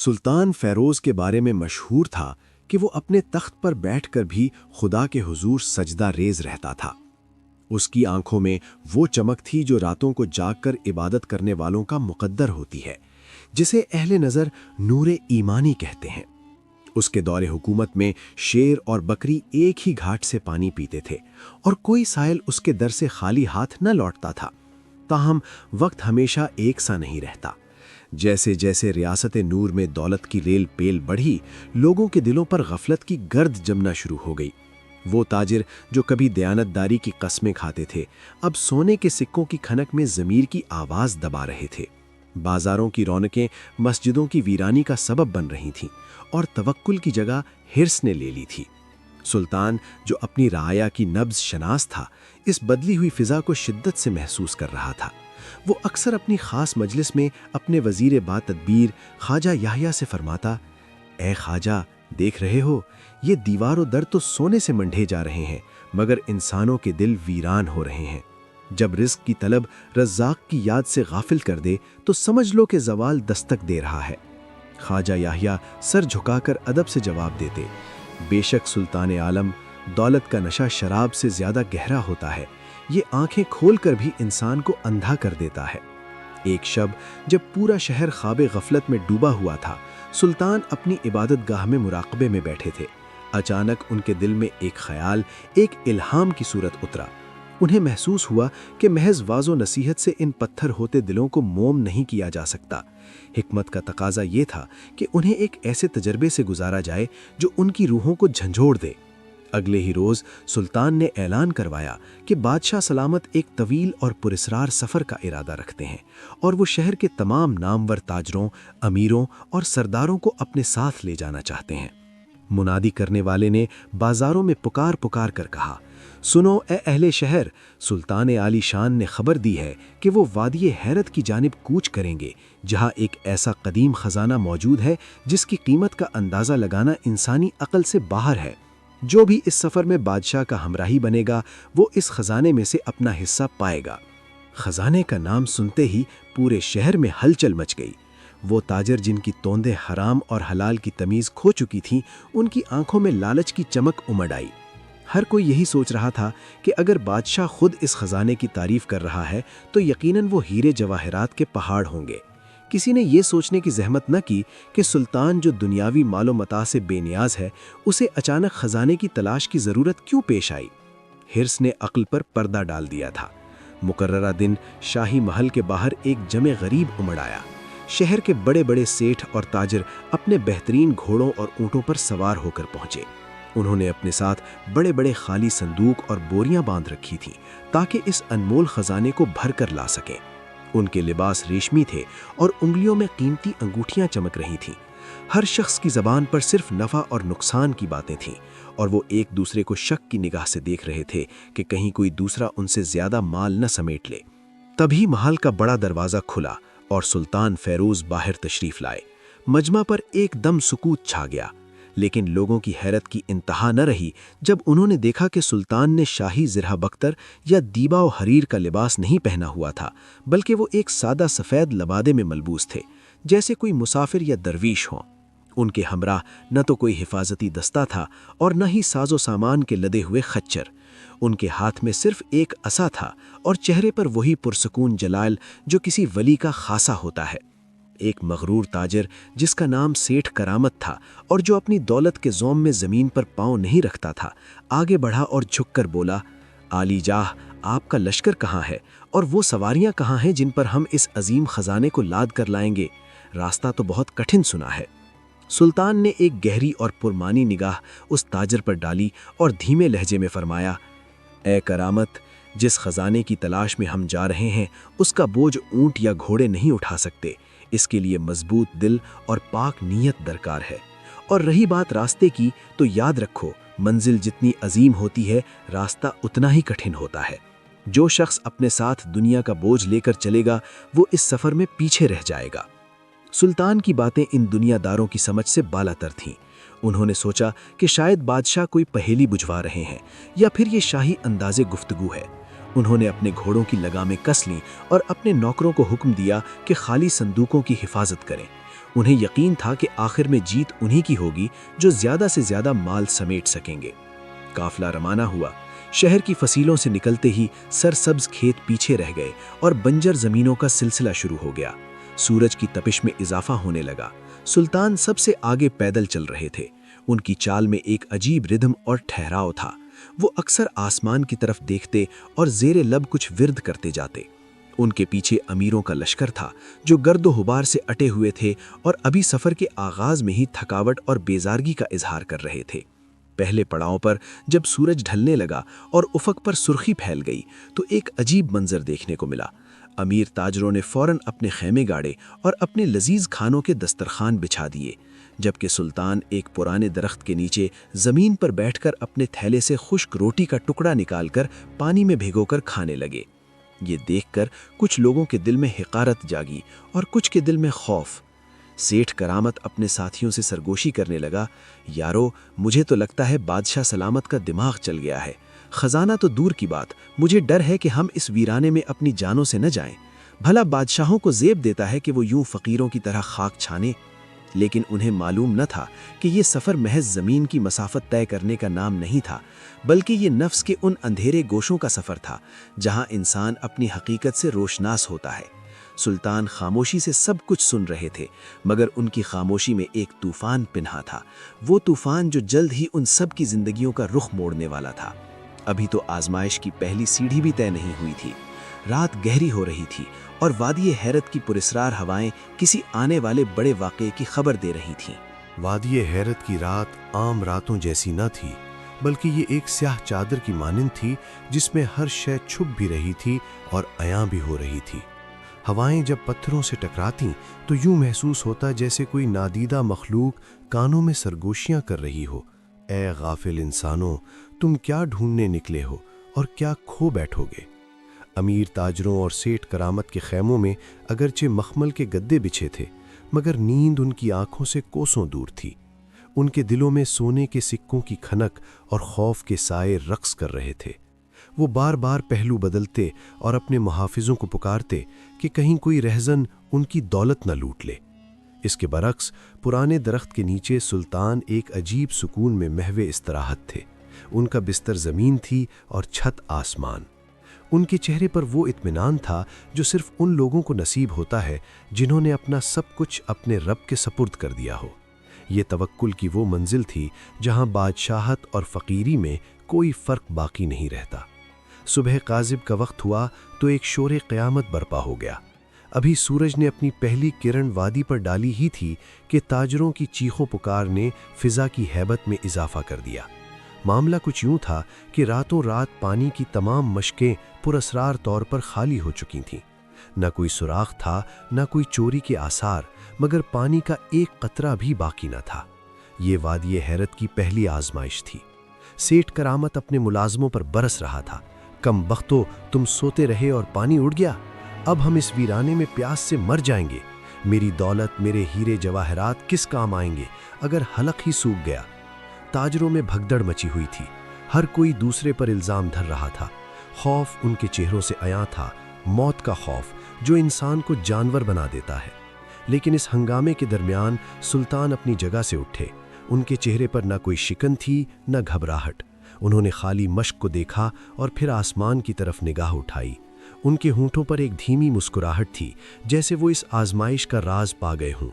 سلطان فیروز کے بارے میں مشہور تھا کہ وہ اپنے تخت پر بیٹھ کر بھی خدا کے حضور سجدہ ریز رہتا تھا۔ اس کی آنکھوں میں وہ چمک تھی جو راتوں کو جاگ کر عبادت کرنے والوں کا مقدر ہوتی ہے، جسے اہل نظر نور ایمانی کہتے ہیں۔ اس کے دور حکومت میں شیر اور بکری ایک ہی گھاٹ سے پانی پیتے تھے اور کوئی سائل اس کے در سے خالی ہاتھ نہ لوٹتا تھا۔ تاہم وقت ہمیشہ ایک سا نہیں رہتا۔ جیسے جیسے ریاست نور میں دولت کی ریل پیل بڑھی، لوگوں کے دلوں پر غفلت کی گرد جمنا شروع ہو گئی۔ وہ تاجر جو کبھی دیانتداری کی قسمیں کھاتے تھے، اب سونے کے سکوں کی کھنک میں ضمیر کی آواز دبا رہے تھے۔ بازاروں کی رونقیں مسجدوں کی ویرانی کا سبب بن رہی تھیں اور توکل کی جگہ حرص نے لے لی تھی۔ سلطان جو اپنی رعایا کی نبض شناس تھا، اس بدلی ہوئی فضا کو شدت سے محسوس کر رہا تھا۔ وہ اکثر اپنی خاص مجلس میں اپنے وزیر با تدبیر خواجہ یحییٰ سے فرماتا، اے خواجہ، دیکھ رہے ہو، یہ دیوار و در تو سونے سے منڈھے جا رہے ہیں، مگر انسانوں کے دل ویران ہو رہے ہیں۔ جب رزق کی طلب رزاق کی یاد سے غافل کر دے تو سمجھ لو کہ زوال دستک دے رہا ہے۔ خواجہ یحییٰ سر جھکا کر ادب سے جواب دیتے، بے شک سلطان عالم، دولت کا نشہ شراب سے زیادہ گہرا ہوتا ہے، یہ آنکھیں کھول کر بھی انسان کو اندھا کر دیتا ہے۔ ایک شب جب پورا شہر خواب غفلت میں ڈوبا ہوا تھا، سلطان اپنی عبادت گاہ میں مراقبے میں بیٹھے تھے۔ اچانک ان کے دل میں ایک خیال، ایک الہام کی صورت اترا۔ انہیں محسوس ہوا کہ محض واز و نصیحت سے ان پتھر ہوتے دلوں کو موم نہیں کیا جا سکتا۔ حکمت کا تقاضا یہ تھا کہ انہیں ایک ایسے تجربے سے گزارا جائے جو ان کی روحوں کو جھنجھوڑ دے۔ اگلے ہی روز سلطان نے اعلان کروایا کہ بادشاہ سلامت ایک طویل اور پراسرار سفر کا ارادہ رکھتے ہیں اور وہ شہر کے تمام نامور تاجروں، امیروں اور سرداروں کو اپنے ساتھ لے جانا چاہتے ہیں۔ منادی کرنے والے نے بازاروں میں پکار پکار کر کہا، سنو اے اہل شہر، سلطان عالی شان نے خبر دی ہے کہ وہ وادی حیرت کی جانب کوچ کریں گے، جہاں ایک ایسا قدیم خزانہ موجود ہے جس کی قیمت کا اندازہ لگانا انسانی عقل سے باہر ہے۔ جو بھی اس سفر میں بادشاہ کا ہمراہی بنے گا، وہ اس خزانے میں سے اپنا حصہ پائے گا۔ خزانے کا نام سنتے ہی پورے شہر میں ہلچل مچ گئی۔ وہ تاجر جن کی توندیں حرام اور حلال کی تمیز کھو چکی تھیں، ان کی آنکھوں میں لالچ کی چمک امڑ آئی۔ ہر کوئی یہی سوچ رہا تھا کہ اگر بادشاہ خود اس خزانے کی تعریف کر رہا ہے تو یقیناً وہ ہیرے جواہرات کے پہاڑ ہوں گے۔ کسی نے یہ سوچنے کی زحمت نہ کی کہ سلطان جو دنیاوی مال و متاع سے بے نیاز ہے، اسے اچانک خزانے کی تلاش کی ضرورت کیوں پیش آئی؟ حرص نے عقل پر پردہ ڈال دیا تھا۔ مقررہ دن شاہی محل کے باہر ایک جمع غریب امڑ آیا۔ شہر کے بڑے بڑے سیٹھ اور تاجر اپنے بہترین گھوڑوں اور اونٹوں پر سوار ہو کر پہنچے۔ انہوں نے اپنے ساتھ بڑے بڑے خالی صندوق اور بوریاں باندھ رکھی تھیں تاکہ اس انمول خزانے کو بھر کر لا سکیں۔ ان کے لباس ریشمی تھے اور انگلیوں میں قیمتی انگوٹھیاں چمک رہی تھیں۔ ہر شخص کی زبان پر صرف نفع اور نقصان کی باتیں تھیں، اور وہ ایک دوسرے کو شک کی نگاہ سے دیکھ رہے تھے کہ کہیں کوئی دوسرا ان سے زیادہ مال نہ سمیٹ لے۔ تبھی محل کا بڑا دروازہ کھلا اور سلطان فیروز باہر تشریف لائے۔ مجمع پر ایک دم سکوت چھا گیا، لیکن لوگوں کی حیرت کی انتہا نہ رہی جب انہوں نے دیکھا کہ سلطان نے شاہی زرہ بختر یا دیبا و حریر کا لباس نہیں پہنا ہوا تھا، بلکہ وہ ایک سادہ سفید لبادے میں ملبوس تھے، جیسے کوئی مسافر یا درویش ہوں۔ ان کے ہمراہ نہ تو کوئی حفاظتی دستہ تھا اور نہ ہی ساز و سامان کے لدے ہوئے خچر۔ ان کے ہاتھ میں صرف ایک عصا تھا اور چہرے پر وہی پرسکون جلال جو کسی ولی کا خاصہ ہوتا ہے۔ ایک مغرور تاجر جس کا نام سیٹھ کرامت تھا اور جو اپنی دولت کے زوم میں زمین پر پاؤں نہیں رکھتا تھا، آگے بڑھا اور جھک کر بولا، عالی جاہ، آپ کا لشکر کہاں ہے اور وہ سواریاں کہاں ہیں جن پر ہم اس عظیم خزانے کو لاد کر لائیں گے؟ راستہ تو بہت کٹھن سنا ہے۔ سلطان نے ایک گہری اور پرمانی نگاہ اس تاجر پر ڈالی اور دھیمے لہجے میں فرمایا، اے کرامت، جس خزانے کی تلاش میں ہم جا رہے ہیں اس کا بوجھ اونٹ یا گھوڑے نہیں اٹھا سکتے۔ اس کے لیے مضبوط دل اور پاک نیت درکار ہے۔ اور رہی بات راستے کی، تو یاد رکھو، منزل جتنی عظیم ہوتی ہے، راستہ اتنا ہی کٹھن ہوتا ہے۔ جو شخص اپنے ساتھ دنیا کا بوجھ لے کر چلے گا، وہ اس سفر میں پیچھے رہ جائے گا۔ سلطان کی باتیں ان دنیا داروں کی سمجھ سے بالاتر تھیں۔ انہوں نے سوچا کہ شاید بادشاہ کوئی پہیلی بجھوا رہے ہیں یا پھر یہ شاہی انداز گفتگو ہے۔ انہوں نے اپنے گھوڑوں کی لگامیں کس لیں اور اپنے نوکروں کو حکم دیا کہ خالی صندوقوں کی حفاظت کریں۔ انہیں یقین تھا کہ آخر میں جیت انہی کی ہوگی جو زیادہ سے زیادہ مال سمیٹ سکیں گے۔ قافلہ روانہ ہوا۔ شہر کی فصیلوں سے نکلتے ہی سرسبز کھیت پیچھے رہ گئے اور بنجر زمینوں کا سلسلہ شروع ہو گیا۔ سورج کی تپش میں اضافہ ہونے لگا۔ سلطان سب سے آگے پیدل چل رہے تھے۔ ان کی چال میں ایک عجیب ردھم اور ٹھہراؤ تھا۔ وہ اکثر آسمان کی طرف دیکھتے اور زیر لب کچھ ورد کرتے جاتے۔ ان کے پیچھے امیروں کا لشکر تھا جو گرد و غبار سے اٹے ہوئے تھے اور ابھی سفر کے آغاز میں ہی تھکاوٹ اور بیزارگی کا اظہار کر رہے تھے۔ پہلے پڑاؤ پر جب سورج ڈھلنے لگا اور افق پر سرخی پھیل گئی تو ایک عجیب منظر دیکھنے کو ملا۔ امیر تاجروں نے فوراً اپنے خیمے گاڑے اور اپنے لذیذ کھانوں کے دسترخوان بچھا دیے، جبکہ سلطان ایک پرانے درخت کے نیچے زمین پر بیٹھ کر اپنے تھیلے سے خشک روٹی کا ٹکڑا نکال کر پانی میں بھگو کر کھانے لگے۔ یہ دیکھ کر کچھ لوگوں کے دل میں حقارت جاگی اور کچھ کے دل میں خوف۔ سیٹھ کرامت اپنے ساتھیوں سے سرگوشی کرنے لگا، یارو مجھے تو لگتا ہے بادشاہ سلامت کا دماغ چل گیا ہے۔ خزانہ تو دور کی بات، مجھے ڈر ہے کہ ہم اس ویرانے میں اپنی جانوں سے نہ جائیں۔ بھلا بادشاہوں کو زیب دیتا ہے کہ وہ یوں فقیروں کی طرح خاک چھانے، لیکن انہیں معلوم نہ تھا کہ یہ سفر محض زمین کی مسافت طے کرنے کا نام نہیں تھا، بلکہ یہ نفس کے ان اندھیرے گوشوں کا سفر تھا جہاں انسان اپنی حقیقت سے روشناس ہوتا ہے۔ سلطان خاموشی سے سب کچھ سن رہے تھے، مگر ان کی خاموشی میں ایک طوفان پنہا تھا، وہ طوفان جو جلد ہی ان سب کی زندگیوں کا رخ موڑنے والا تھا۔ ابھی تو آزمائش کی پہلی سیڑھی بھی طے نہیں ہوئی تھی۔ رات گہری ہو رہی تھی اور وادی حیرت کی پراسرار ہوائیں کسی آنے والے بڑے واقعے کی خبر دے رہی تھیں۔ وادی حیرت کی رات عام راتوں جیسی نہ تھی، بلکہ یہ ایک سیاہ چادر کی مانند تھی جس میں ہر شے چھپ بھی رہی تھی اور عیاں بھی ہو رہی تھی۔ ہوائیں جب پتھروں سے ٹکراتیں تو یوں محسوس ہوتا جیسے کوئی نادیدہ مخلوق کانوں میں سرگوشیاں کر رہی ہو۔ اے غافل انسانوں، تم کیا ڈھونڈنے نکلے ہو اور کیا کھو بیٹھو گے؟ امیر تاجروں اور سیٹھ کرامت کے خیموں میں اگرچہ مخمل کے گدے بچھے تھے، مگر نیند ان کی آنکھوں سے کوسوں دور تھی۔ ان کے دلوں میں سونے کے سکوں کی کھنک اور خوف کے سائے رقص کر رہے تھے۔ وہ بار بار پہلو بدلتے اور اپنے محافظوں کو پکارتے کہ کہیں کوئی رہزن ان کی دولت نہ لوٹ لے۔ اس کے برعکس پرانے درخت کے نیچے سلطان ایک عجیب سکون میں محو استراحت تھے۔ ان کا بستر زمین تھی اور چھت آسمان۔ ان کے چہرے پر وہ اطمینان تھا جو صرف ان لوگوں کو نصیب ہوتا ہے جنہوں نے اپنا سب کچھ اپنے رب کے سپرد کر دیا ہو۔ یہ توکل کی وہ منزل تھی جہاں بادشاہت اور فقیری میں کوئی فرق باقی نہیں رہتا۔ صبح کاذب کا وقت ہوا تو ایک شور قیامت برپا ہو گیا۔ ابھی سورج نے اپنی پہلی کرن وادی پر ڈالی ہی تھی کہ تاجروں کی چیخوں پکار نے فضا کی ہیبت میں اضافہ کر دیا۔ معاملہ کچھ یوں تھا کہ راتوں رات پانی کی تمام مشکیں پراسرار طور پر خالی ہو چکی تھیں۔ نہ کوئی سراغ تھا، نہ کوئی چوری کے آثار، مگر پانی کا ایک قطرہ بھی باقی نہ تھا۔ یہ وادی حیرت کی پہلی آزمائش تھی۔ سیٹھ کرامت اپنے ملازموں پر برس رہا تھا، کم بختو، تم سوتے رہے اور پانی اڑ گیا۔ اب ہم اس ویرانے میں پیاس سے مر جائیں گے۔ میری دولت، میرے ہیرے جواہرات کس کام آئیں گے اگر حلق ہی سوکھ گیا؟ تاجروں میں بھگدڑ مچی ہوئی تھی، ہر کوئی دوسرے پر الزام دھر رہا تھا۔ خوف ان کے چہروں سے عیاں تھا، موت کا خوف جو انسان کو جانور بنا دیتا ہے۔ لیکن اس ہنگامے کے درمیان سلطان اپنی جگہ سے اٹھے۔ ان کے چہرے پر نہ کوئی شکن تھی نہ گھبراہٹ۔ انہوں نے خالی مشق کو دیکھا اور پھر آسمان کی طرف نگاہ اٹھائی۔ ان کے ہونٹوں پر ایک دھیمی مسکراہٹ تھی، جیسے وہ اس آزمائش کا راز پا گئے ہوں۔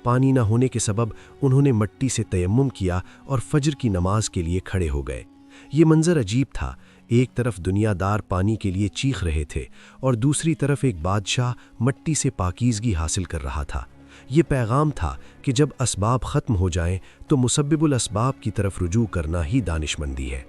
پانی نہ ہونے کے سبب انہوں نے مٹی سے تیمم کیا اور فجر کی نماز کے لیے کھڑے ہو گئے۔ یہ منظر عجیب تھا، ایک طرف دنیا دار پانی کے لیے چیخ رہے تھے اور دوسری طرف ایک بادشاہ مٹی سے پاکیزگی حاصل کر رہا تھا۔ یہ پیغام تھا کہ جب اسباب ختم ہو جائیں تو مسبب الاسباب کی طرف رجوع کرنا ہی دانشمندی ہے۔